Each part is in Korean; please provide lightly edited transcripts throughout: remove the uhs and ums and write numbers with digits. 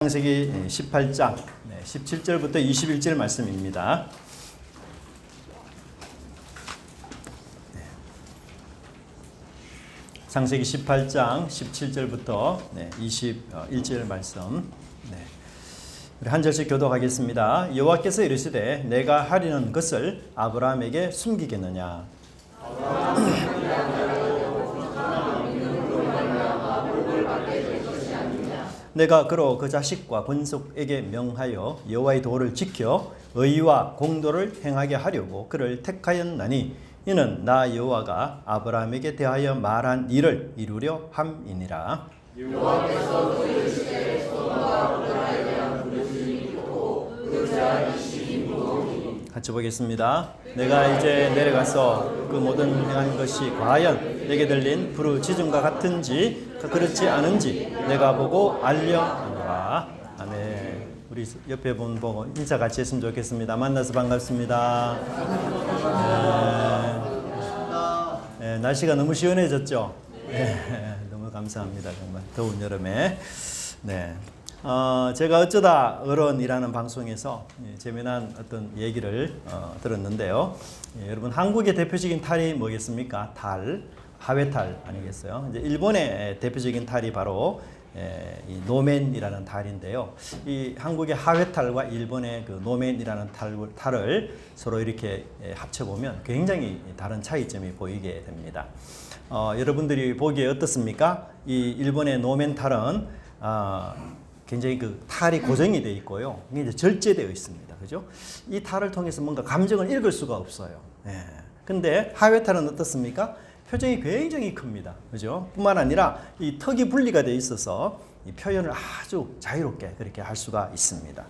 창세기 18장 17절부터 21절 말씀입니다. 창세기 18장 17절부터 21절 말씀. 우리 한 절씩 교독하겠습니다. 여호와께서 이르시되 내가 하려는 것을 아브라함에게 숨기겠느냐? 내가 그로 그 자식과 번속에게 명하여 여호와의 도를 지켜 의와 공도를 행하게 하려고 그를 택하였나니 이는 나 여호와가 아브라함에게 대하여 말한 일을 이루려 함이니라. 여호와께서 그 이르시되 소돔과 고모라에 대한 부르심이 있고 그 자식이 무엇이니? 같이 보겠습니다. 내가 이제 내려가서 그 모든 행한 것이 과연 내게 들린 부르짖음과 같은지 그렇지 않은지 내가 보고 알려하노라. 아멘. 우리 옆에 분 보고 인사 같이 했으면 좋겠습니다. 만나서 반갑습니다. 날씨가 너무 시원해졌죠? 너무 감사합니다. 정말 더운 여름에. 제가 어쩌다 어른이라는 방송에서 재미난 어떤 얘기를 들었는데요. 여러분 한국의 대표적인 탈이 뭐겠습니까? 탈, 하회탈 아니겠어요? 이제 일본의 대표적인 탈이 바로 이 노맨이라는 탈인데요. 이 한국의 하회탈과 일본의 그 노맨이라는 탈을 서로 이렇게 합쳐보면 굉장히 다른 차이점이 보이게 됩니다. 여러분들이 보기에 어떻습니까? 이 일본의 노맨 탈은 굉장히 그 탈이 고정이 되어 있고요. 이게 이제 절제되어 있습니다. 그죠? 이 탈을 통해서 뭔가 감정을 읽을 수가 없어요. 근데 하회탈은 어떻습니까? 표정이 굉장히 큽니다. 그죠? 뿐만 아니라 이 턱이 분리가 되어 있어서 이 표현을 아주 자유롭게 그렇게 할 수가 있습니다.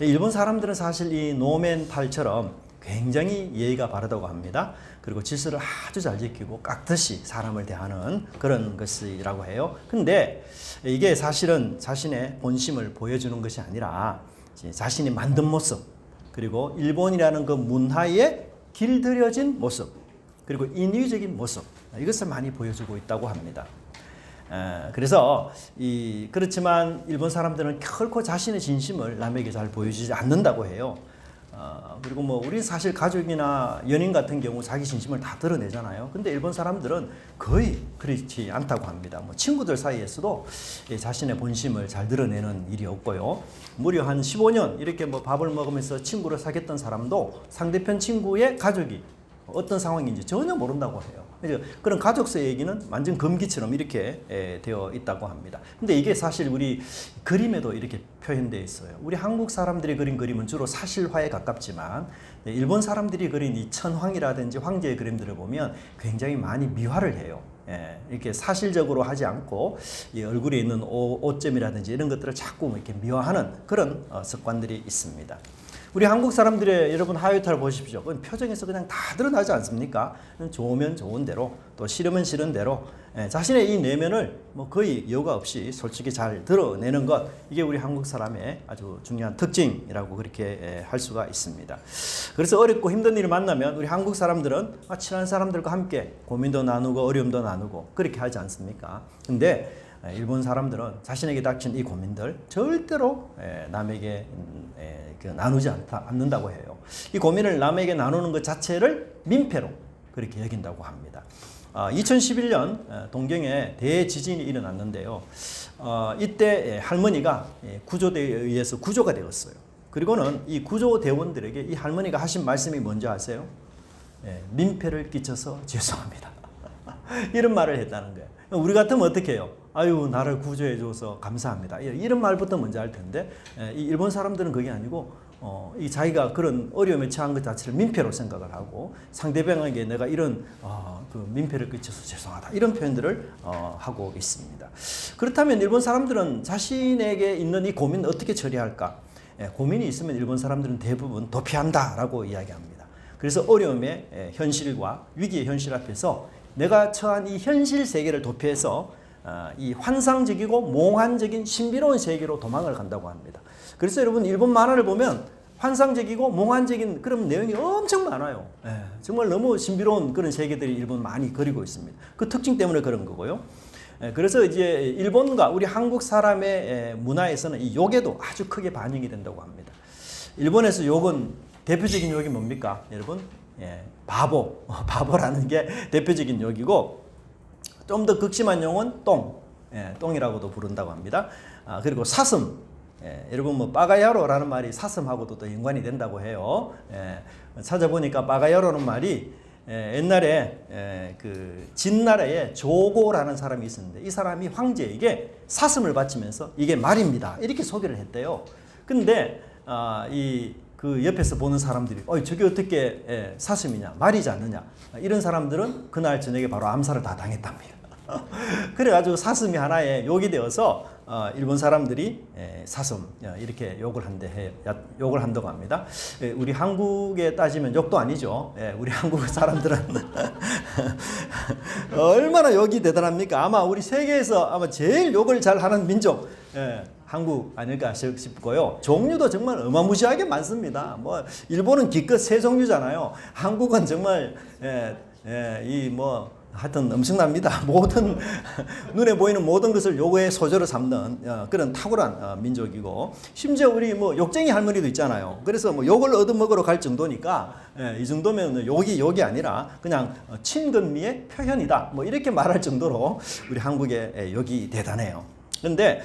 일본 사람들은 사실 이 노맨 탈처럼 굉장히 예의가 바르다고 합니다. 그리고 질서를 아주 잘 지키고 깍듯이 사람을 대하는 그런 것이라고 해요. 근데 이게 사실은 자신의 본심을 보여주는 것이 아니라 자신이 만든 모습, 그리고 일본이라는 그 문화에 길들여진 모습, 그리고 인위적인 모습, 이것을 많이 보여주고 있다고 합니다. 그래서 그렇지만 일본 사람들은 결코 자신의 진심을 남에게 잘 보여주지 않는다고 해요. 그리고 뭐 우리 사실 가족이나 연인 같은 경우 자기 진심을 다 드러내잖아요. 근데 일본 사람들은 거의 그렇지 않다고 합니다. 뭐 친구들 사이에서도 자신의 본심을 잘 드러내는 일이 없고요. 무려 한 15년 이렇게 뭐 밥을 먹으면서 친구를 사귀었던 사람도 상대편 친구의 가족이 어떤 상황인지 전혀 모른다고 해요. 그런 가족사 얘기는 완전 금기처럼 이렇게 되어 있다고 합니다. 근데 이게 사실 우리 그림에도 이렇게 표현되어 있어요. 우리 한국 사람들이 그린 그림은 주로 사실화에 가깝지만 일본 사람들이 그린 이 천황이라든지 황제의 그림들을 보면 굉장히 많이 미화를 해요. 이렇게 사실적으로 하지 않고 이 얼굴에 있는 오점이라든지 이런 것들을 자꾸 이렇게 미화하는 그런 습관들이 있습니다. 우리 한국 사람들의 여러분 하회탈을 보십시오. 그건 표정에서 그냥 다 드러나지 않습니까? 좋으면 좋은 대로, 또 싫으면 싫은 대로 자신의 이 내면을 뭐 거의 여과 없이 솔직히 잘 드러내는 것, 이게 우리 한국 사람의 아주 중요한 특징이라고 그렇게 할 수가 있습니다. 그래서 어렵고 힘든 일을 만나면 우리 한국 사람들은 친한 사람들과 함께 고민도 나누고 어려움도 나누고 그렇게 하지 않습니까? 근데 일본 사람들은 자신에게 닥친 이 고민들 절대로 남에게 나누지 않는다고 해요. 이 고민을 남에게 나누는 것 자체를 민폐로 그렇게 여긴다고 합니다. 2011년 동경에 대지진이 일어났는데요. 이때 할머니가 구조대에 의해서 구조가 되었어요. 그리고는 이 구조대원들에게 이 할머니가 하신 말씀이 뭔지 아세요? 민폐를 끼쳐서 죄송합니다. 이런 말을 했다는 거예요. 우리 같으면 어떻게 해요? 아유, 나를 구조해줘서 감사합니다. 이런 말부터 먼저 할 텐데, 이 일본 사람들은 그게 아니고, 이 자기가 그런 어려움에 처한 것 자체를 민폐로 생각을 하고, 상대방에게 내가 이런 그 민폐를 끼쳐서 죄송하다, 이런 표현들을 하고 있습니다. 그렇다면 일본 사람들은 자신에게 있는 이 고민을 어떻게 처리할까? 고민이 있으면 일본 사람들은 대부분 도피한다라고 이야기합니다. 그래서 어려움의 현실과 위기의 현실 앞에서 내가 처한 이 현실 세계를 도피해서 이 환상적이고 몽환적인 신비로운 세계로 도망을 간다고 합니다. 그래서 여러분 일본 만화를 보면 환상적이고 몽환적인 그런 내용이 엄청 많아요. 정말 너무 신비로운 그런 세계들이 일본 많이 그리고 있습니다. 그 특징 때문에 그런 거고요. 그래서 이제 일본과 우리 한국 사람의 문화에서는 이 욕에도 아주 크게 반영이 된다고 합니다. 일본에서 욕은 대표적인 욕이 뭡니까, 여러분? 바보, 바보라는 게 대표적인 욕이고, 좀 더 극심한 용은 똥이라고도 부른다고 합니다. 그리고 사슴, 여러분 뭐 빠가야로라는 말이 사슴하고도 또 연관이 된다고 해요. 찾아보니까 빠가야로는 말이 옛날에 그 진나라에 조고라는 사람이 있었는데, 이 사람이 황제에게 사슴을 바치면서 이게 말입니다, 이렇게 소개를 했대요. 근데 그 옆에서 보는 사람들이 저게 어떻게 사슴이냐, 말이지 않느냐, 이런 사람들은 그날 저녁에 바로 암살을 다 당했답니다. 그래가지고 사슴이 하나의 욕이 되어서 일본 사람들이 사슴 이렇게 욕을 한다고 합니다. 우리 한국에 따지면 욕도 아니죠. 우리 한국 사람들은 얼마나 욕이 대단합니까? 아마 우리 세계에서 아마 제일 욕을 잘하는 민족, 한국 아닐까 싶고요. 종류도 정말 어마무시하게 많습니다. 뭐 일본은 기껏 세 종류잖아요. 한국은 정말 하여튼 엄청납니다. 모든 눈에 보이는 모든 것을 욕의 소재로 삼는 그런 탁월한 민족이고, 심지어 우리 뭐 욕쟁이 할머니도 있잖아요. 그래서 뭐 욕을 얻어먹으러 갈 정도니까 이 정도면 욕이 아니라 그냥 친근미의 표현이다, 뭐 이렇게 말할 정도로 우리 한국의 욕이 대단해요. 그런데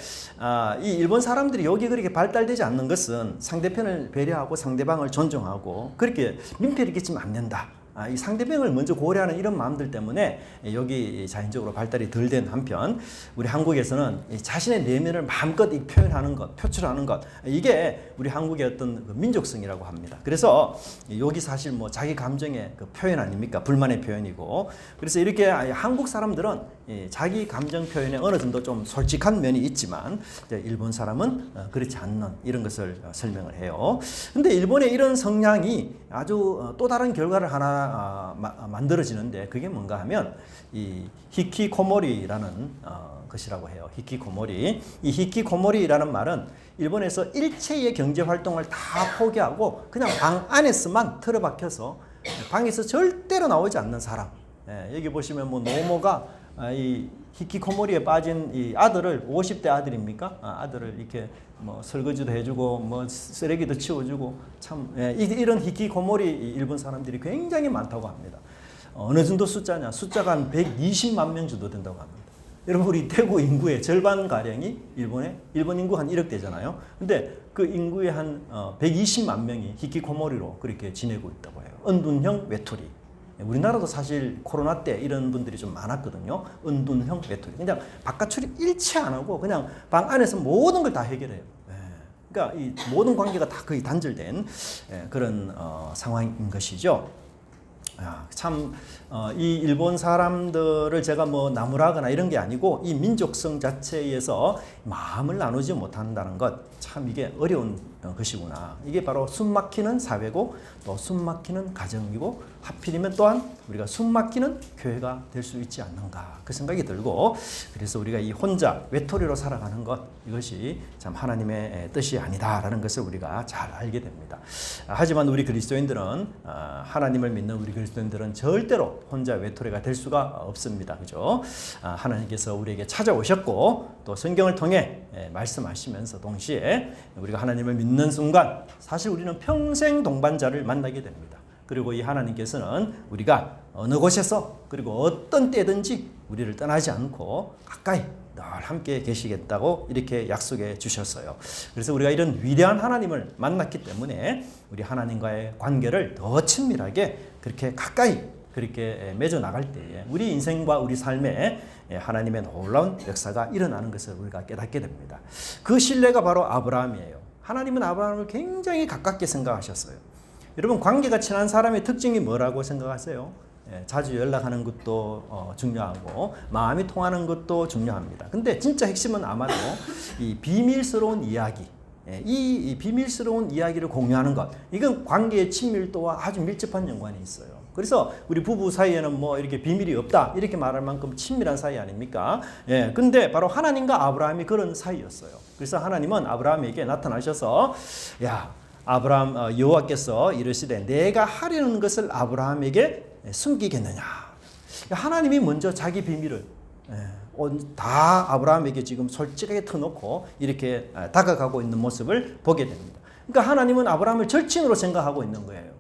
이 일본 사람들이 욕이 그렇게 발달되지 않는 것은 상대편을 배려하고 상대방을 존중하고 그렇게 민폐를 끼치면 안 된다, 이 상대방을 먼저 고려하는 이런 마음들 때문에 여기 자연적으로 발달이 덜 된 한편, 우리 한국에서는 자신의 내면을 마음껏 표현하는 것, 표출하는 것, 이게 우리 한국의 어떤 그 민족성이라고 합니다. 그래서 여기 사실 뭐 자기 감정의 그 표현 아닙니까? 불만의 표현이고, 그래서 이렇게 한국 사람들은 자기 감정 표현에 어느 정도 좀 솔직한 면이 있지만, 일본 사람은 그렇지 않는 이런 것을 설명을 해요. 근데 일본의 이런 성향이 아주 또 다른 결과를 하나 만들어지는데, 그게 뭔가 하면 이 히키코모리라는 것이라고 해요. 히키코모리. 이 히키코모리라는 말은 일본에서 일체의 경제 활동을 다 포기하고 그냥 방 안에서만 틀어박혀서 방에서 절대로 나오지 않는 사람. 여기 보시면 뭐 노모가 이 히키코모리에 빠진 이 아들을, 50대 아들입니까? 아들을 이렇게 뭐 설거지도 해주고 뭐 쓰레기도 치워주고, 참 이런 히키코모리 일본 사람들이 굉장히 많다고 합니다. 어느 정도 숫자냐? 숫자가 한 120만 명 정도 된다고 합니다. 여러분, 우리 대구 인구의 절반 가량이 일본 인구 한 1억 되잖아요. 근데 그 인구의 한 120만 명이 히키코모리로 그렇게 지내고 있다고 해요. 은둔형 외톨이. 우리나라도 사실 코로나 때 이런 분들이 좀 많았거든요. 은둔형 외톨이. 그냥 바깥 출입 일체 안 하고 그냥 방 안에서 모든 걸 다 해결해요. 그러니까 이 모든 관계가 다 거의 단절된 그런 상황인 것이죠. 참 이 일본 사람들을 제가 뭐 나무라거나 이런 게 아니고, 이 민족성 자체에서 마음을 나누지 못한다는 것, 참 이게 어려운 것이구나. 이게 바로 숨막히는 사회고 또 숨막히는 가정이고, 하필이면 또한 우리가 숨막히는 교회가 될 수 있지 않는가, 그 생각이 들고, 그래서 우리가 이 혼자 외톨이로 살아가는 것, 이것이 참 하나님의 뜻이 아니다라는 것을 우리가 잘 알게 됩니다. 하지만 우리 그리스도인들은, 하나님을 믿는 우리 그리스도인들은 절대로 혼자 외톨이가 될 수가 없습니다. 그죠? 하나님께서 우리에게 찾아오셨고 또 성경을 통해 말씀하시면서 동시에 우리가 하나님을 믿는 순간 사실 우리는 평생 동반자를 만나게 됩니다. 그리고 이 하나님께서는 우리가 어느 곳에서 그리고 어떤 때든지 우리를 떠나지 않고 가까이 늘 함께 계시겠다고 이렇게 약속해 주셨어요. 그래서 우리가 이런 위대한 하나님을 만났기 때문에 우리 하나님과의 관계를 더 친밀하게 그렇게 가까이 그렇게 맺어 나갈 때에 우리 인생과 우리 삶에 하나님의 놀라운 역사가 일어나는 것을 우리가 깨닫게 됩니다. 그 신뢰가 바로 아브라함이에요. 하나님은 아브라함을 굉장히 가깝게 생각하셨어요. 여러분, 관계가 친한 사람의 특징이 뭐라고 생각하세요? 자주 연락하는 것도 중요하고 마음이 통하는 것도 중요합니다. 근데 진짜 핵심은 아마도 이 비밀스러운 이야기, 이 비밀스러운 이야기를 공유하는 것, 이건 관계의 친밀도와 아주 밀접한 연관이 있어요. 그래서 우리 부부 사이에는 뭐 이렇게 비밀이 없다 이렇게 말할 만큼 친밀한 사이 아닙니까? 근데 바로 하나님과 아브라함이 그런 사이였어요. 그래서 하나님은 아브라함에게 나타나셔서, 야, 아브라함, 여호와께서 이르시되 내가 하려는 것을 아브라함에게 숨기겠느냐. 하나님이 먼저 자기 비밀을 다 아브라함에게 지금 솔직하게 터놓고 이렇게 다가가고 있는 모습을 보게 됩니다. 그러니까 하나님은 아브라함을 절친으로 생각하고 있는 거예요.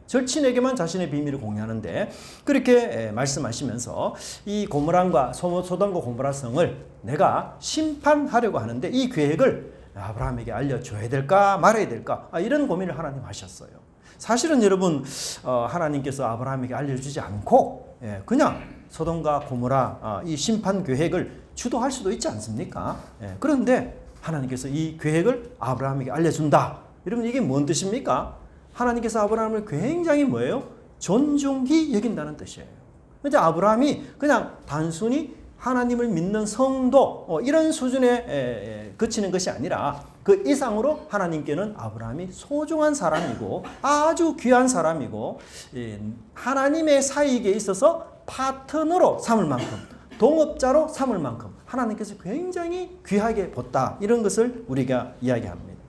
절친에게만 자신의 비밀을 공유하는데 그렇게 말씀하시면서 이 고모란과 소돔과 고모라 성을 내가 심판하려고 하는데 이 계획을 아브라함에게 알려줘야 될까 말아야 될까 이런 고민을 하나님 하셨어요. 사실은 여러분 하나님께서 아브라함에게 알려주지 않고 그냥 소돔과 고모라 이 심판 계획을 주도할 수도 있지 않습니까? 그런데 하나님께서 이 계획을 아브라함에게 알려준다. 여러분 이게 뭔 뜻입니까? 하나님께서 아브라함을 굉장히 뭐예요? 존중히 여긴다는 뜻이에요. 그런데 아브라함이 그냥 단순히 하나님을 믿는 성도 이런 수준에 그치는 것이 아니라 그 이상으로 하나님께는 아브라함이 소중한 사람이고 아주 귀한 사람이고 하나님의 사이에 있어서 파트너로 삼을 만큼 동업자로 삼을 만큼 하나님께서 굉장히 귀하게 봤다. 이런 것을 우리가 이야기합니다.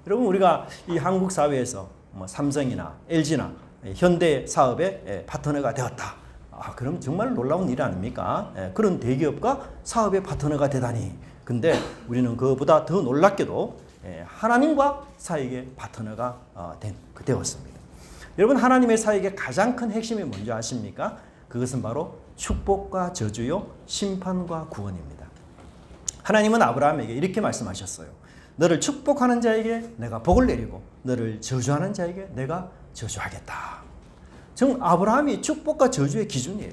여러분 우리가 이 한국 사회에서 삼성이나 LG나 현대 사업의 파트너가 되었다. 그럼 정말 놀라운 일 아닙니까? 그런 대기업과 사업의 파트너가 되다니. 근데 우리는 그보다 더 놀랍게도 하나님과 사역의 파트너가 되었습니다. 여러분 하나님의 사역의 가장 큰 핵심이 뭔지 아십니까? 그것은 바로 축복과 저주요 심판과 구원입니다. 하나님은 아브라함에게 이렇게 말씀하셨어요. 너를 축복하는 자에게 내가 복을 내리고 너를 저주하는 자에게 내가 저주하겠다. 즉 아브라함이 축복과 저주의 기준이에요.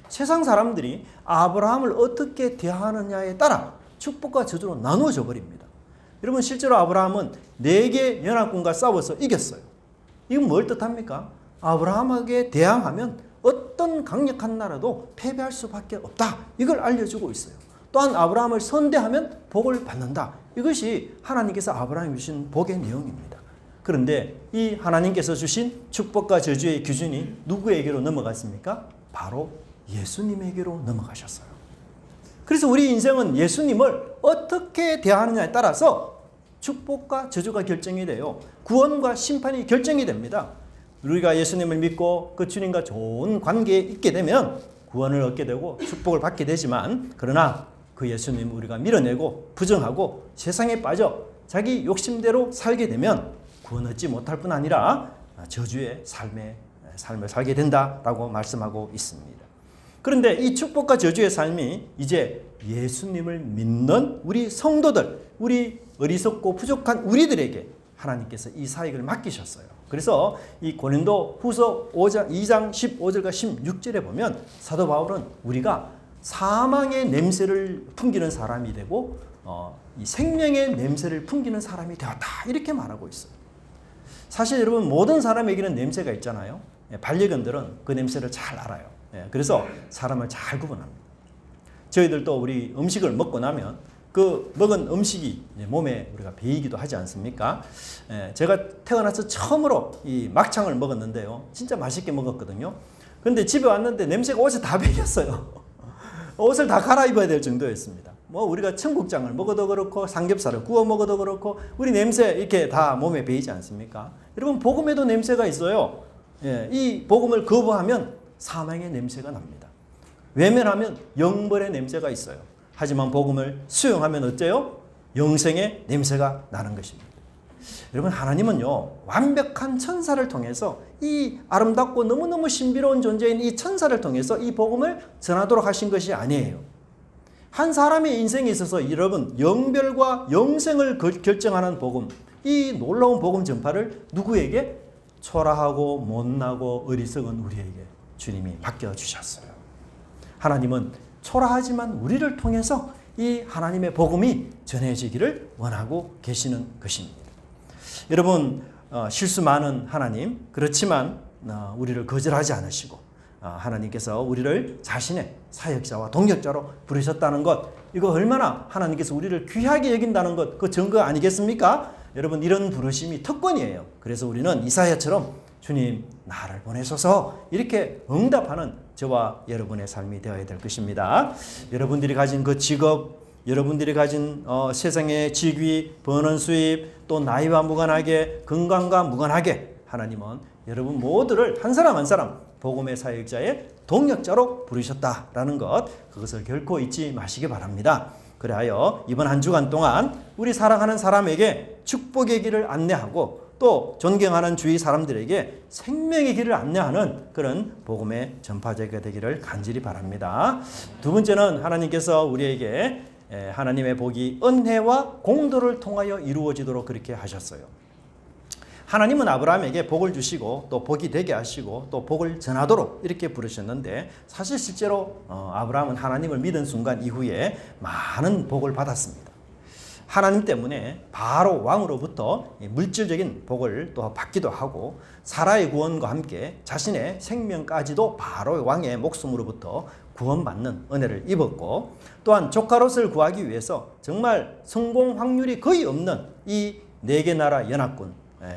세상 사람들이 아브라함을 어떻게 대하느냐에 따라 축복과 저주로 나누어져 버립니다. 여러분 실제로 아브라함은 4개 연합군과 싸워서 이겼어요. 이건 뭘 뜻합니까? 아브라함에게 대항하면 어떤 강력한 나라도 패배할 수밖에 없다. 이걸 알려주고 있어요. 또한 아브라함을 선대하면 복을 받는다. 이것이 하나님께서 아브라함에 주신 복의 내용입니다. 그런데 이 하나님께서 주신 축복과 저주의 기준이 누구에게로 넘어갔습니까? 바로 예수님에게로 넘어가셨어요. 그래서 우리 인생은 예수님을 어떻게 대하느냐에 따라서 축복과 저주가 결정이 돼요. 구원과 심판이 결정이 됩니다. 우리가 예수님을 믿고 그 주님과 좋은 관계에 있게 되면 구원을 얻게 되고 축복을 받게 되지만 그러나 그 예수님을 우리가 밀어내고 부정하고 세상에 빠져 자기 욕심대로 살게 되면 구원 얻지 못할 뿐 아니라 저주의 삶을 살게 된다라고 말씀하고 있습니다. 그런데 이 축복과 저주의 삶이 이제 예수님을 믿는 우리 성도들, 우리 어리석고 부족한 우리들에게 하나님께서 이 사역을 맡기셨어요. 그래서 이 고린도 후서 2장 15절과 16절에 보면 사도 바울은 우리가 사망의 냄새를 풍기는 사람이 되고 이 생명의 냄새를 풍기는 사람이 되었다. 이렇게 말하고 있어요. 사실 여러분 모든 사람에게는 냄새가 있잖아요. 반려견들은 그 냄새를 잘 알아요. 그래서 사람을 잘 구분합니다. 저희들도 우리 음식을 먹고 나면 그 먹은 음식이 몸에 우리가 배이기도 하지 않습니까? 제가 태어나서 처음으로 이 막창을 먹었는데요. 진짜 맛있게 먹었거든요. 그런데 집에 왔는데 냄새가 옷에 다 배겼어요. 옷을 다 갈아입어야 될 정도였습니다. 뭐 우리가 청국장을 먹어도 그렇고 삼겹살을 구워 먹어도 그렇고 우리 냄새 이렇게 다 몸에 배이지 않습니까? 여러분 복음에도 냄새가 있어요. 이 복음을 거부하면 사망의 냄새가 납니다. 외면하면 영벌의 냄새가 있어요. 하지만 복음을 수용하면 어때요? 영생의 냄새가 나는 것입니다. 여러분 하나님은요 완벽한 천사를 통해서 이 아름답고 너무너무 신비로운 존재인 이 천사를 통해서 이 복음을 전하도록 하신 것이 아니에요. 한 사람의 인생에 있어서 여러분 영별과 영생을 결정하는 복음, 이 놀라운 복음 전파를 누구에게? 초라하고 못나고 어리석은 우리에게 주님이 맡겨주셨어요. 하나님은 초라하지만 우리를 통해서 이 하나님의 복음이 전해지기를 원하고 계시는 것입니다. 여러분 실수 많은 하나님, 그렇지만 우리를 거절하지 않으시고 하나님께서 우리를 자신의 사역자와 동역자로 부르셨다는 것, 이거 얼마나 하나님께서 우리를 귀하게 여긴다는 것, 그 증거 아니겠습니까? 여러분 이런 부르심이 특권이에요. 그래서 우리는 이사야처럼 주님 나를 보내소서 이렇게 응답하는 저와 여러분의 삶이 되어야 될 것입니다. 여러분들이 가진 그 직업, 여러분들이 가진 세상의 직위, 버는 수입, 또 나이와 무관하게 건강과 무관하게 하나님은 여러분 모두를 한 사람 한 사람 복음의 사역자의 동역자로 부르셨다라는 것, 그것을 결코 잊지 마시기 바랍니다. 그리하여 이번 한 주간 동안 우리 사랑하는 사람에게 축복의 길을 안내하고 또 존경하는 주위 사람들에게 생명의 길을 안내하는 그런 복음의 전파자가 되기를 간절히 바랍니다. 두 번째는 하나님께서 우리에게 하나님의 복이 은혜와 공도를 통하여 이루어지도록 그렇게 하셨어요. 하나님은 아브라함에게 복을 주시고 또 복이 되게 하시고 또 복을 전하도록 이렇게 부르셨는데, 사실 실제로 아브라함은 하나님을 믿은 순간 이후에 많은 복을 받았습니다. 하나님 때문에 바로 왕으로부터 물질적인 복을 또 받기도 하고, 사라의 구원과 함께 자신의 생명까지도 바로 왕의 목숨으로부터 구원받는 은혜를 입었고, 또한 조카롯을 구하기 위해서 정말 성공 확률이 거의 없는 이 4개 나라 연합군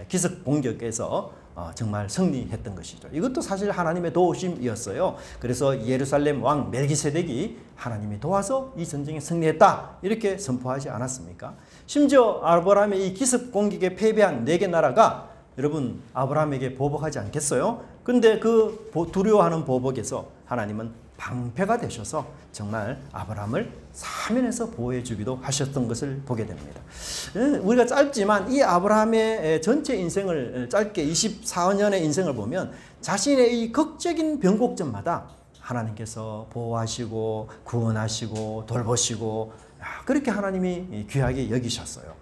기습 공격에서 정말 승리했던 것이죠. 이것도 사실 하나님의 도우심이었어요. 그래서 예루살렘 왕 멜기세덱이 하나님이 도와서 이 전쟁에 승리했다 이렇게 선포하지 않았습니까? 심지어 아브라함의 이 기습 공격에 패배한 4개 나라가 여러분 아브라함에게 보복하지 않겠어요? 근데 그 두려워하는 보복에서 하나님은 방패가 되셔서 정말 아브라함을 사면에서 보호해 주기도 하셨던 것을 보게 됩니다. 우리가 짧지만 이 아브라함의 전체 인생을 짧게 24년의 인생을 보면 자신의 이 극적인 변곡점마다 하나님께서 보호하시고 구원하시고 돌보시고 그렇게 하나님이 귀하게 여기셨어요.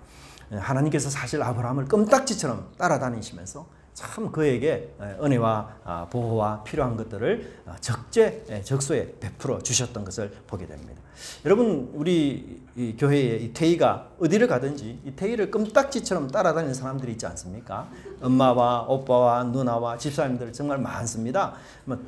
하나님께서 사실 아브라함을 껌딱지처럼 따라다니시면서 참 그에게 은혜와 보호와 필요한 것들을 적재적소에 베풀어 주셨던 것을 보게 됩니다. 여러분, 우리 이 교회에 이 태희가 어디를 가든지 이 태희를 껌딱지처럼 따라다니는 사람들이 있지 않습니까? 엄마와 오빠와 누나와 집사님들 정말 많습니다.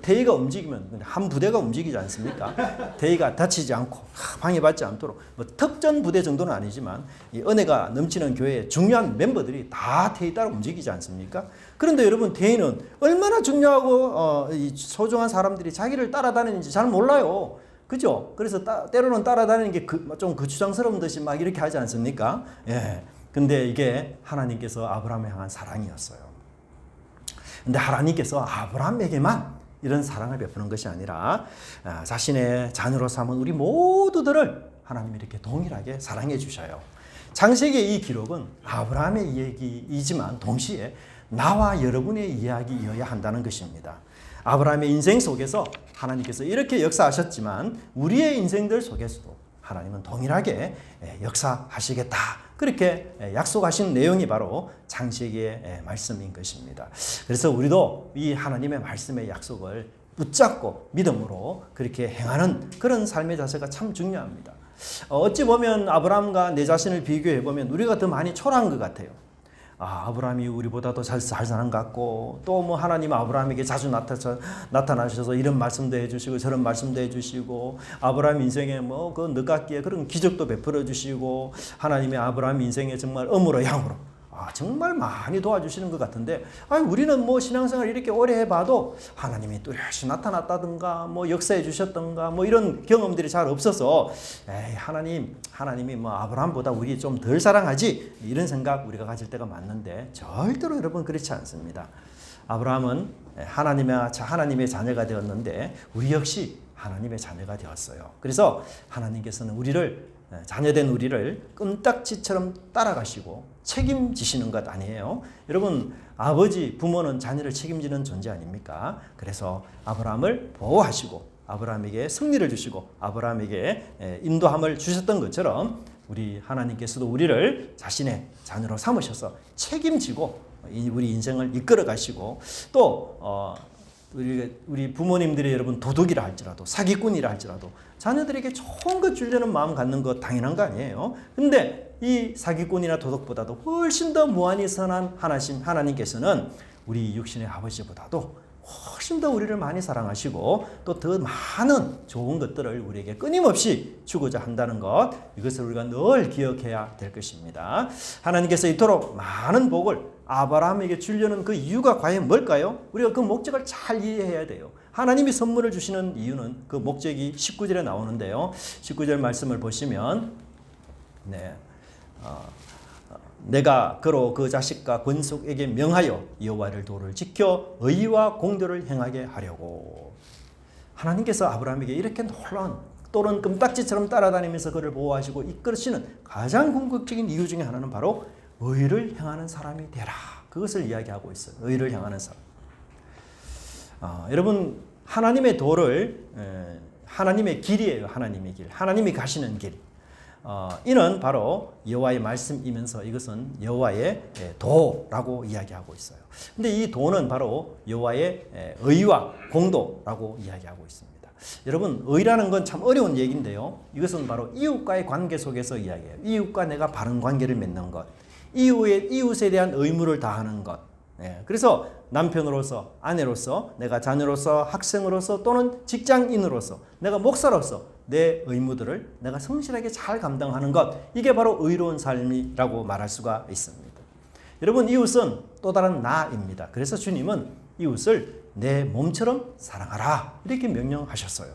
태희가 움직이면 한 부대가 움직이지 않습니까? 태희가 다치지 않고 방해받지 않도록 특전 부대 정도는 아니지만 이 은혜가 넘치는 교회의 중요한 멤버들이 다 태희 따라 움직이지 않습니까? 그런데 여러분, 태희는 얼마나 중요하고 소중한 사람들이 자기를 따라다니는지 잘 몰라요. 그죠? 그래서 때로는 따라다니는 게 좀 거추장스러운 듯이 막 이렇게 하지 않습니까? 예. 근데 이게 하나님께서 아브라함을 향한 사랑이었어요. 근데 하나님께서 아브라함에게만 이런 사랑을 베푸는 것이 아니라 자신의 자녀로 삼은 우리 모두들을 하나님이 이렇게 동일하게 사랑해 주셔요. 창세기의 이 기록은 아브라함의 이야기이지만 동시에 나와 여러분의 이야기여야 한다는 것입니다. 아브라함의 인생 속에서 하나님께서 이렇게 역사하셨지만 우리의 인생들 속에서도 하나님은 동일하게 역사하시겠다. 그렇게 약속하신 내용이 바로 창세기의 말씀인 것입니다. 그래서 우리도 이 하나님의 말씀의 약속을 붙잡고 믿음으로 그렇게 행하는 그런 삶의 자세가 참 중요합니다. 어찌 보면 아브라함과 내 자신을 비교해 보면 우리가 더 많이 초라한 것 같아요. 아브라함이 우리보다 더 잘 사는 것 같고, 또 뭐 하나님 아브라함에게 자주 나타나셔서 이런 말씀도 해주시고 저런 말씀도 해주시고, 아브라함 인생에 뭐 그 늦깎이에 그런 기적도 베풀어 주시고, 하나님의 아브라함 인생에 정말 음으로 양으로 정말 많이 도와주시는 것 같은데, 우리는 뭐 신앙생활 이렇게 오래 해봐도 하나님이 뚜렷이 나타났다든가 뭐 역사해 주셨던가 뭐 이런 경험들이 잘 없어서 하나님이 뭐 아브라함보다 우리 좀 덜 사랑하지 이런 생각 우리가 가질 때가 많는데, 절대로 여러분 그렇지 않습니다. 아브라함은 하나님의 자녀가 되었는데 우리 역시 하나님의 자녀가 되었어요. 그래서 하나님께서는 자녀된 우리를 껌딱지처럼 따라가시고 책임지시는 것 아니에요. 여러분, 아버지, 부모는 자녀를 책임지는 존재 아닙니까? 그래서 아브라함을 보호하시고 아브라함에게 승리를 주시고 아브라함에게 인도함을 주셨던 것처럼 우리 하나님께서도 우리를 자신의 자녀로 삼으셔서 책임지고 우리 인생을 이끌어 가시고, 또 우리 부모님들이 여러분 도둑이라 할지라도 사기꾼이라 할지라도 자녀들에게 좋은 것 주려는 마음 갖는 거 당연한 거 아니에요. 근데 이 사기꾼이나 도둑보다도 훨씬 더 무한히 선한 하나님께서는 우리 육신의 아버지보다도 훨씬 더 우리를 많이 사랑하시고 또 더 많은 좋은 것들을 우리에게 끊임없이 주고자 한다는 것, 이것을 우리가 늘 기억해야 될 것입니다. 하나님께서 이토록 많은 복을 아브라함에게 주려는 그 이유가 과연 뭘까요? 우리가 그 목적을 잘 이해해야 돼요. 하나님이 선물을 주시는 이유는 그 목적이 19절에 나오는데요. 19절 말씀을 보시면 내가 그로 그 자식과 권속에게 명하여 여호와의 도를 지켜 의와 공도를 행하게 하려고. 하나님께서 아브라함에게 이렇게 놀라운 또는 껌딱지처럼 따라다니면서 그를 보호하시고 이끌으시는 가장 궁극적인 이유 중에 하나는 바로 의를 향하는 사람이 되라. 그것을 이야기하고 있어요. 의를 향하는 사람. 여러분 하나님의 도를 하나님의 길이에요. 하나님의 길. 하나님이 가시는 길. 이는 바로 여호와의 말씀이면서 이것은 여호와의 도라고 이야기하고 있어요. 근데 이 도는 바로 여호와의 의와 공도라고 이야기하고 있습니다. 여러분 의라는 건 참 어려운 얘기인데요. 이것은 바로 이웃과의 관계 속에서 이야기해요. 이웃과 내가 바른 관계를 맺는 것, 이웃에 대한 의무를 다하는 것. 그래서 남편으로서, 아내로서, 내가 자녀로서, 학생으로서 또는 직장인으로서, 내가 목사로서 내 의무들을 내가 성실하게 잘 감당하는 것, 이게 바로 의로운 삶이라고 말할 수가 있습니다. 여러분 이웃은 또 다른 나입니다. 그래서 주님은 이웃을 내 몸처럼 사랑하라 이렇게 명령하셨어요.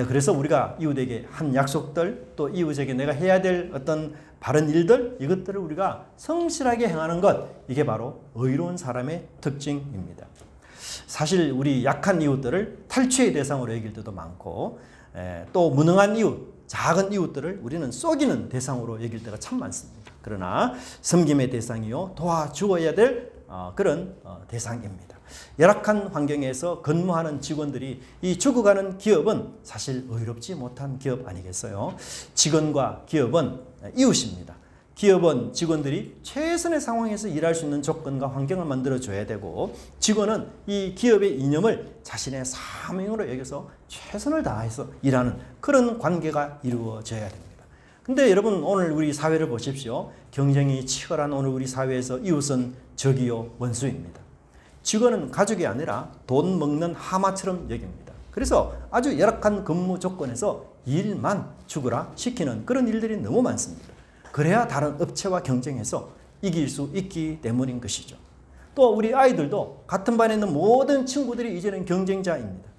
그래서 우리가 이웃에게 한 약속들 또 이웃에게 내가 해야 될 어떤 바른 일들 이것들을 우리가 성실하게 행하는 것 이게 바로 의로운 사람의 특징입니다. 사실 우리 약한 이웃들을 탈취의 대상으로 여길 때도 많고 또 무능한 이웃, 작은 이웃들을 우리는 속이는 대상으로 여길 때가 참 많습니다. 그러나 섬김의 대상이요 도와주어야 될 그런 대상입니다. 열악한 환경에서 근무하는 직원들이 이 죽어가는 기업은 사실 의롭지 못한 기업 아니겠어요? 직원과 기업은 이웃입니다. 기업은 직원들이 최선의 상황에서 일할 수 있는 조건과 환경을 만들어줘야 되고 직원은 이 기업의 이념을 자신의 사명으로 여겨서 최선을 다해서 일하는 그런 관계가 이루어져야 됩니다. 근데 여러분 오늘 우리 사회를 보십시오. 경쟁이 치열한 오늘 우리 사회에서 이웃은 적이요 원수입니다. 직원은 가족이 아니라 돈 먹는 하마처럼 여깁니다. 그래서 아주 열악한 근무 조건에서 일만 죽으라 시키는 그런 일들이 너무 많습니다. 그래야 다른 업체와 경쟁해서 이길 수 있기 때문인 것이죠. 또 우리 아이들도 같은 반에 있는 모든 친구들이 이제는 경쟁자입니다.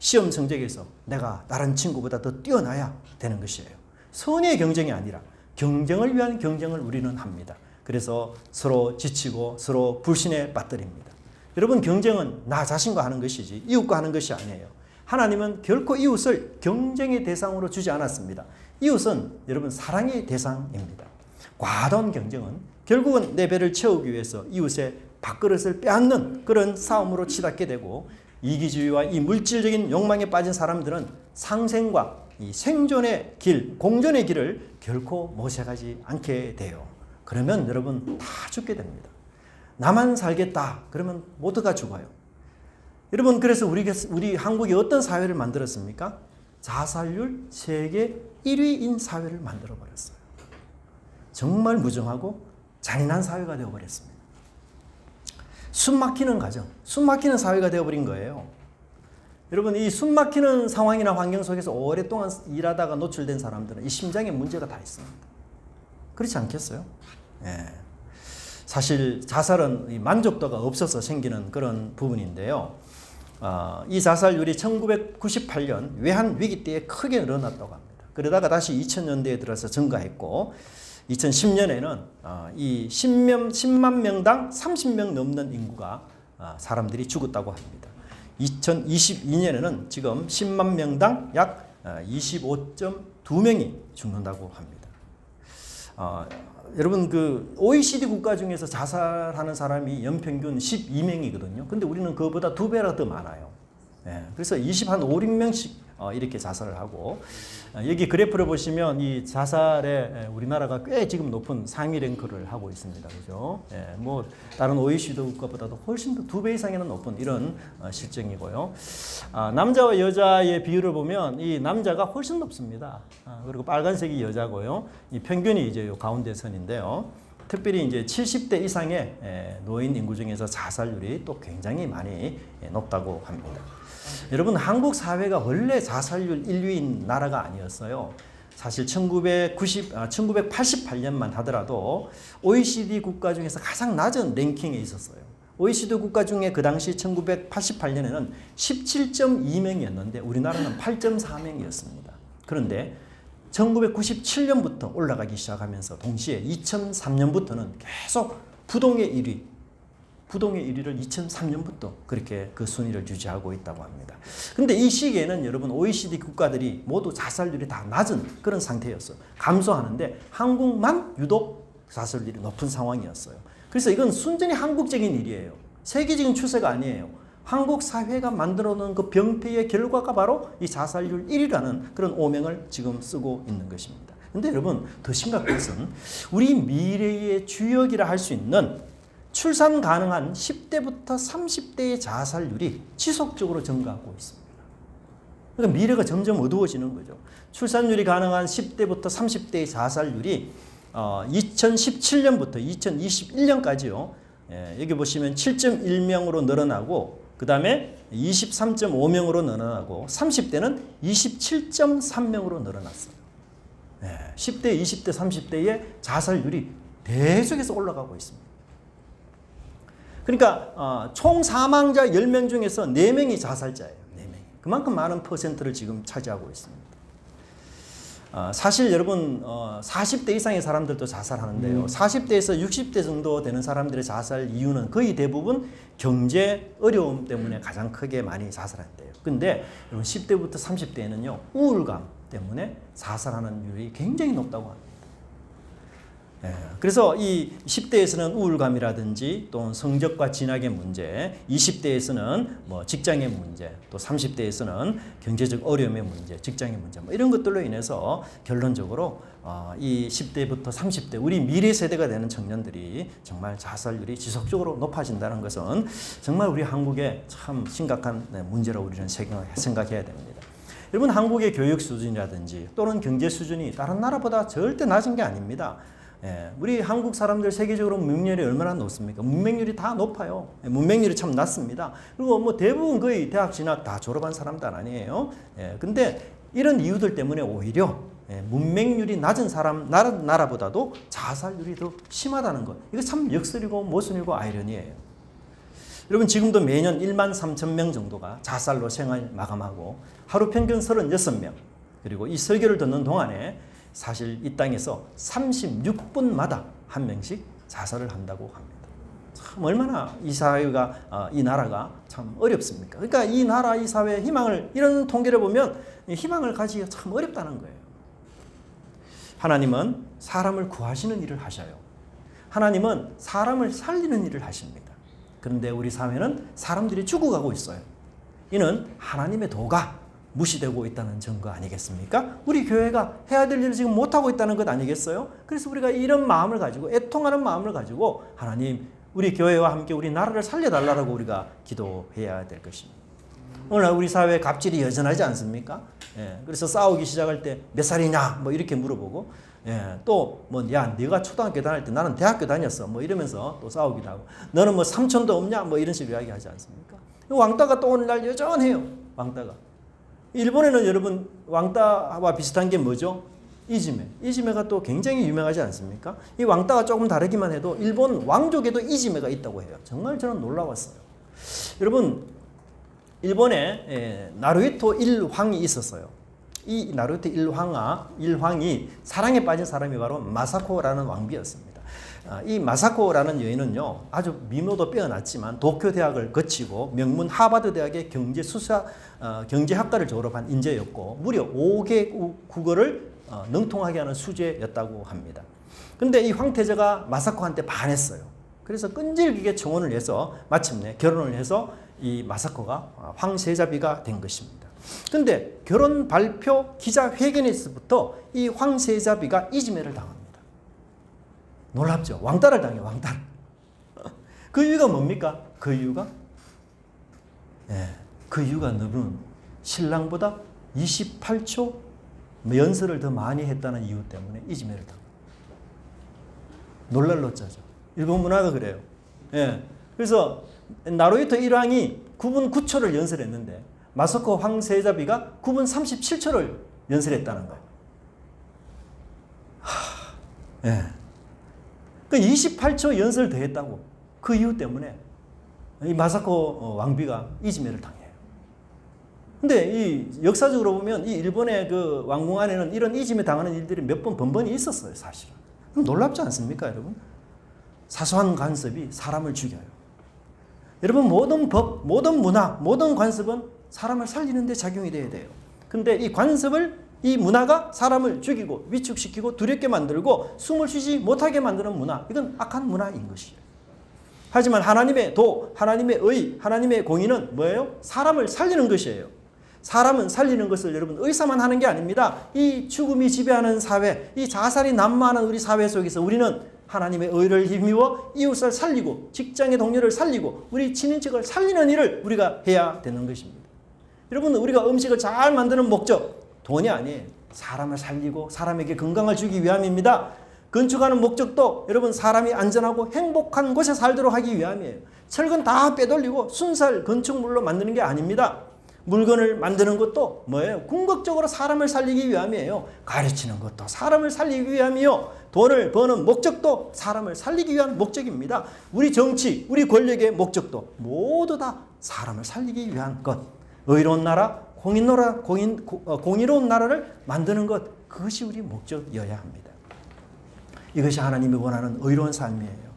시험 성적에서 내가 다른 친구보다 더 뛰어나야 되는 것이에요. 선의의 경쟁이 아니라 경쟁을 위한 경쟁을 우리는 합니다. 그래서 서로 지치고 서로 불신에 빠뜨립니다. 여러분 경쟁은 나 자신과 하는 것이지 이웃과 하는 것이 아니에요. 하나님은 결코 이웃을 경쟁의 대상으로 주지 않았습니다. 이웃은 여러분 사랑의 대상입니다. 과도한 경쟁은 결국은 내 배를 채우기 위해서 이웃의 밥그릇을 빼앗는 그런 싸움으로 치닫게 되고 이기주의와 이 물질적인 욕망에 빠진 사람들은 상생과 이 생존의 길, 공존의 길을 결코 모셔가지 않게 돼요. 그러면 여러분 다 죽게 됩니다. 나만 살겠다 그러면 모두가 죽어요. 여러분 그래서 우리 한국이 어떤 사회를 만들었습니까? 자살률 세계 1위인 사회를 만들어버렸어요. 정말 무정하고 잔인한 사회가 되어버렸습니다. 숨막히는 가정, 숨막히는 사회가 되어버린 거예요. 여러분 이 숨막히는 상황이나 환경 속에서 오랫동안 일하다가 노출된 사람들은 이 심장에 문제가 다 있습니다. 그렇지 않겠어요? 사실 자살은 만족도가 없어서 생기는 그런 부분인데요. 이 자살률이 1998년 외환 위기 때에 크게 늘어났다고 합니다. 그러다가 다시 2000년대에 들어서 증가했고 2010년에는 이 10만 명당 30명 넘는 인구가 사람들이 죽었다고 합니다. 2022년에는 지금 10만 명당 약 25.2명이 죽는다고 합니다. 여러분 그 OECD 국가 중에서 자살하는 사람이 연평균 12명이거든요. 근데 우리는 그거보다 2배나 더 많아요. 그래서 5, 6명씩 이렇게 자살을 하고 여기 그래프를 보시면 이 자살에 우리나라가 꽤 지금 높은 상위 랭크를 하고 있습니다. 그죠? 뭐 다른 OECD 국가보다도 훨씬 더 2배 이상이나 높은 이런 실정이고요. 남자와 여자의 비율을 보면 이 남자가 훨씬 높습니다. 그리고 빨간색이 여자고요. 이 평균이 이제 요 가운데 선인데요. 특별히 이제 70대 이상의 노인 인구 중에서 자살률이 또 굉장히 많이 높다고 합니다. 여러분 한국 사회가 원래 자살률 1위인 나라가 아니었어요. 사실 1988년만 하더라도 OECD 국가 중에서 가장 낮은 랭킹에 있었어요. OECD 국가 중에 그 당시 1988년에는 17.2명이었는데 우리나라는 8.4명이었습니다. 그런데 1997년부터 올라가기 시작하면서 동시에 2003년부터는 계속 부동의 1위, 부동의 1위를 2003년부터 그렇게 그 순위를 유지하고 있다고 합니다. 근데 이 시기에는 여러분 OECD 국가들이 모두 자살률이 다 낮은 그런 상태였어요. 감소하는데 한국만 유독 자살률이 높은 상황이었어요. 그래서 이건 순전히 한국적인 일이에요. 세계적인 추세가 아니에요. 한국 사회가 만들어 놓은 그 병폐의 결과가 바로 이 자살률 1위라는 그런 오명을 지금 쓰고 있는 것입니다. 근데 여러분 더 심각한 것은 우리 미래의 주역이라 할 수 있는 출산 가능한 10대부터 30대의 자살률이 지속적으로 증가하고 있습니다. 그러니까 미래가 점점 어두워지는 거죠. 출산율이 가능한 10대부터 30대의 자살률이 2017년부터 2021년까지요. 여기 보시면 7.1명으로 늘어나고 그 다음에 23.5명으로 늘어나고 30대는 27.3명으로 늘어났어요. 10대, 20대, 30대의 자살률이 계속해서 올라가고 있습니다. 그러니까 총 사망자 10명 중에서 4명이 자살자예요. 4명이. 그만큼 많은 퍼센트를 지금 차지하고 있습니다. 사실 여러분 40대 이상의 사람들도 자살하는데요. 40대에서 60대 정도 되는 사람들의 자살 이유는 거의 대부분 경제 어려움 때문에 가장 크게 많이 자살한대요. 근데 여러분 10대부터 30대에는요. 우울감 때문에 자살하는 율이 굉장히 높다고 합니다. 그래서 이 10대에서는 우울감이라든지 또 성적과 진학의 문제, 20대에서는 뭐 직장의 문제, 또 30대에서는 경제적 어려움의 문제, 직장의 문제 뭐 이런 것들로 인해서 결론적으로 이 10대부터 30대 우리 미래 세대가 되는 청년들이 정말 자살률이 지속적으로 높아진다는 것은 정말 우리 한국의 참 심각한 문제라고 우리는 생각해야 됩니다. 여러분 한국의 교육 수준이라든지 또는 경제 수준이 다른 나라보다 절대 낮은 게 아닙니다. 우리 한국 사람들 세계적으로 문맹률이 얼마나 높습니까? 문맹률이 다 높아요. 문맹률이 참 낮습니다. 그리고 뭐 대부분 거의 대학 진학 다 졸업한 사람들 아니에요. 근데 이런 이유들 때문에 오히려 문맹률이 낮은 나라보다도 자살률이 더 심하다는 것. 이거 참 역설이고 모순이고 아이러니예요. 여러분 지금도 매년 1만 3천 명 정도가 자살로 생을 마감하고 하루 평균 36명 그리고 이 설교를 듣는 동안에 사실 이 땅에서 36분마다 한 명씩 자살을 한다고 합니다. 참 얼마나 이 사회가 이 나라가 참 어렵습니까? 그러니까 이 나라 이 사회의 희망을 이런 통계를 보면 희망을 가지기가 참 어렵다는 거예요. 하나님은 사람을 구하시는 일을 하셔요. 하나님은 사람을 살리는 일을 하십니다. 그런데 우리 사회는 사람들이 죽어가고 있어요. 이는 하나님의 도가 무시되고 있다는 증거 아니겠습니까? 우리 교회가 해야 될 일을 지금 못하고 있다는 것 아니겠어요? 그래서 우리가 이런 마음을 가지고 애통하는 마음을 가지고 하나님 우리 교회와 함께 우리 나라를 살려달라고 우리가 기도해야 될 것입니다. 오늘날 우리 사회에 갑질이 여전하지 않습니까? 그래서 싸우기 시작할 때 몇 살이냐 뭐 이렇게 물어보고 또 뭐 야 네가 초등학교 다닐 때 나는 대학교 다녔어 뭐 이러면서 또 싸우기도 하고 너는 뭐 삼촌도 없냐 뭐 이런 식으로 이야기하지 않습니까? 왕따가 또 오늘날 여전해요. 왕따가. 일본에는 여러분 왕따와 비슷한 게 뭐죠? 이지메. 이지메가 또 굉장히 유명하지 않습니까? 이 왕따가 조금 다르기만 해도 일본 왕족에도 이지메가 있다고 해요. 정말 저는 놀라웠어요. 여러분 일본에 나루히토 1황이 있었어요. 이 나루히토 1황이 사랑에 빠진 사람이 바로 마사코라는 왕비였습니다. 이 마사코라는 여인은요 아주 미모도 빼어났지만 도쿄 대학을 거치고 명문 하버드 대학의 경제학과를 졸업한 인재였고 무려 5개 국어를 능통하게 하는 수재였다고 합니다. 근데 이 황태자가 마사코한테 반했어요. 그래서 끈질기게 청혼을 해서 마침내 결혼을 해서 이 마사코가 황세자비가 된 것입니다. 근데 결혼 발표 기자회견에서부터 이 황세자비가 이지메를 당합니다. 놀랍죠? 왕따를 당해요. 왕따를. 그 이유가 뭡니까? 그 이유가 너는 신랑보다 28초 연설을 더 많이 했다는 이유 때문에 이지메를 당합니다. 놀랄 노자죠. 일본 문화가 그래요. 그래서 나루히토 1왕이 9분 9초를 연설했는데 마사코 황세자비가 9분 37초를 연설했다는 거예요. 그 28초 연설 더 했다고. 그 이유 때문에 이 마사코 왕비가 이지메를 당해요. 근데 이 역사적으로 보면 이 일본의 그 왕궁 안에는 이런 이지메 당하는 일들이 몇 번 번번이 있었어요, 사실은. 놀랍지 않습니까, 여러분? 사소한 간섭이 사람을 죽여요. 여러분 모든 법, 모든 문화, 모든 관습은 사람을 살리는 데 작용이 돼야 돼요. 근데 이 관습을 이 문화가 사람을 죽이고 위축시키고 두렵게 만들고 숨을 쉬지 못하게 만드는 문화, 이건 악한 문화인 것이에요. 하지만 하나님의 도, 하나님의 의, 하나님의 공의는 뭐예요? 사람을 살리는 것이에요. 사람은 살리는 것을 여러분 의사만 하는 게 아닙니다. 이 죽음이 지배하는 사회, 이 자살이 난무하는 우리 사회 속에서 우리는 하나님의 의를 힘입어 이웃을 살리고 직장의 동료를 살리고 우리 친인척을 살리는 일을 우리가 해야 되는 것입니다. 여러분 우리가 음식을 잘 만드는 목적 돈이 아니에요. 사람을 살리고 사람에게 건강을 주기 위함입니다. 건축하는 목적도 여러분 사람이 안전하고 행복한 곳에 살도록 하기 위함이에요. 철근 다 빼돌리고 순살 건축물로 만드는 게 아닙니다. 물건을 만드는 것도 뭐예요? 궁극적으로 사람을 살리기 위함이에요. 가르치는 것도 사람을 살리기 위함이요. 돈을 버는 목적도 사람을 살리기 위한 목적입니다. 우리 정치, 우리 권력의 목적도 모두 다 사람을 살리기 위한 것. 의로운 나라, 공의로운 나라를 만드는 것, 그것이 우리 목적이어야 합니다. 이것이 하나님이 원하는 의로운 삶이에요.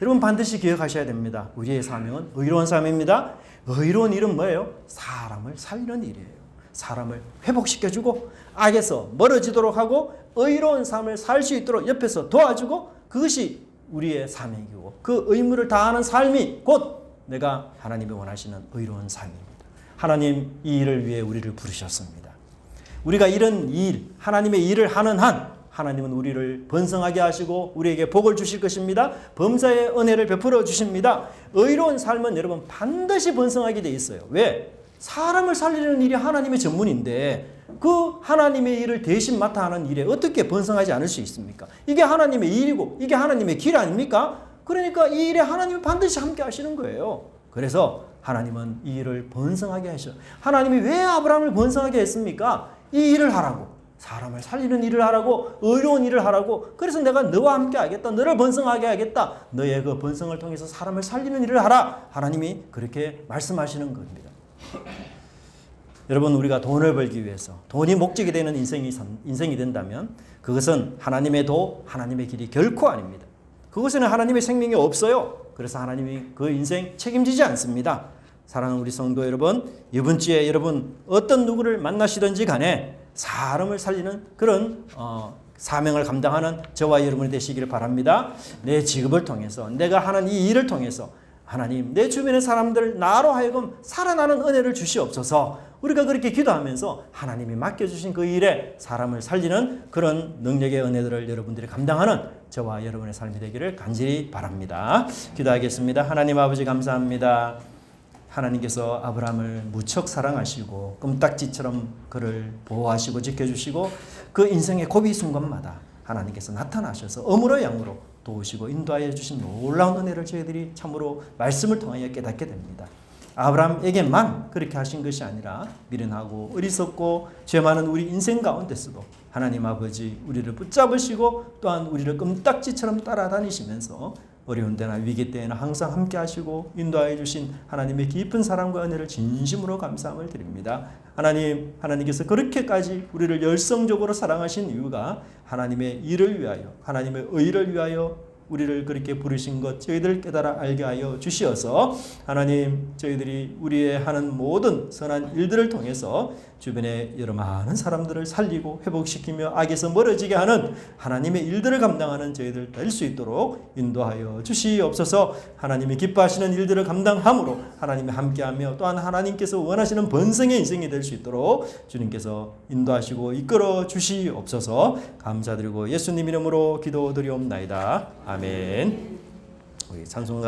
여러분 반드시 기억하셔야 됩니다. 우리의 사명은 의로운 삶입니다. 의로운 일은 뭐예요? 사람을 살리는 일이에요. 사람을 회복시켜주고 악에서 멀어지도록 하고 의로운 삶을 살 수 있도록 옆에서 도와주고, 그것이 우리의 사명이고 그 의무를 다하는 삶이 곧 내가 하나님이 원하시는 의로운 삶입니다. 하나님 이 일을 위해 우리를 부르셨습니다. 우리가 이런 일, 하나님의 일을 하는 한 하나님은 우리를 번성하게 하시고 우리에게 복을 주실 것입니다. 범사의 은혜를 베풀어 주십니다. 의로운 삶은 여러분 반드시 번성하게 돼 있어요. 왜? 사람을 살리는 일이 하나님의 전문인데 그 하나님의 일을 대신 맡아 하는 일에 어떻게 번성하지 않을 수 있습니까? 이게 하나님의 일이고 이게 하나님의 길 아닙니까? 그러니까 이 일에 하나님이 반드시 함께 하시는 거예요. 그래서 하나님은 이 일을 번성하게 하셔. 하나님이 왜 아브라함을 번성하게 했습니까? 이 일을 하라고. 사람을 살리는 일을 하라고, 의로운 일을 하라고. 그래서 내가 너와 함께 하겠다. 너를 번성하게 하겠다. 너의 그 번성을 통해서 사람을 살리는 일을 하라. 하나님이 그렇게 말씀하시는 겁니다. 여러분 우리가 돈을 벌기 위해서 돈이 목적이 되는 인생이 된다면 그것은 하나님의 도, 하나님의 길이 결코 아닙니다. 그것에는 하나님의 생명이 없어요. 그래서 하나님이 그 인생 책임지지 않습니다. 사랑하는 우리 성도 여러분, 이번 주에 여러분 어떤 누구를 만나시든지 간에 사람을 살리는 그런 사명을 감당하는 저와 여러분이 되시기를 바랍니다. 내 직업을 통해서, 내가 하는 이 일을 통해서 하나님 내 주변의 사람들 나로 하여금 살아나는 은혜를 주시옵소서. 우리가 그렇게 기도하면서 하나님이 맡겨주신 그 일에 사람을 살리는 그런 능력의 은혜들을 여러분들이 감당하는 저와 여러분의 삶이 되기를 간절히 바랍니다. 기도하겠습니다. 하나님 아버지 감사합니다. 하나님께서 아브라함을 무척 사랑하시고 껌딱지처럼 그를 보호하시고 지켜주시고 그 인생의 고비 순간마다 하나님께서 나타나셔서 어무로 양으로 도우시고 인도하여 주신 놀라운 은혜를 저희들이 참으로 말씀을 통하여 깨닫게 됩니다. 아브라함에게만 그렇게 하신 것이 아니라 미련하고 어리석고 죄 많은 우리 인생 가운데서도 하나님 아버지 우리를 붙잡으시고 또한 우리를 껌딱지처럼 따라다니시면서 어려운 때나 위기 때에는 항상 함께 하시고 인도하여 주신 하나님의 깊은 사랑과 은혜를 진심으로 감사함을 드립니다. 하나님께서 그렇게까지 우리를 열성적으로 사랑하신 이유가 하나님의 일을 위하여, 하나님의 의를 위하여 우리를 그렇게 부르신 것 저희들 깨달아 알게 하여 주시어서 하나님 저희들이 우리의 하는 모든 선한 일들을 통해서 주변에 여러 많은 사람들을 살리고 회복시키며 악에서 멀어지게 하는 하나님의 일들을 감당하는 저희들 될 수 있도록 인도하여 주시옵소서. 하나님이 기뻐하시는 일들을 감당함으로 하나님이 함께하며 또한 하나님께서 원하시는 번성의 인생이 될 수 있도록 주님께서 인도하시고 이끌어 주시옵소서. 감사드리고 예수님 이름으로 기도드리옵나이다. 아멘. 우리 찬송가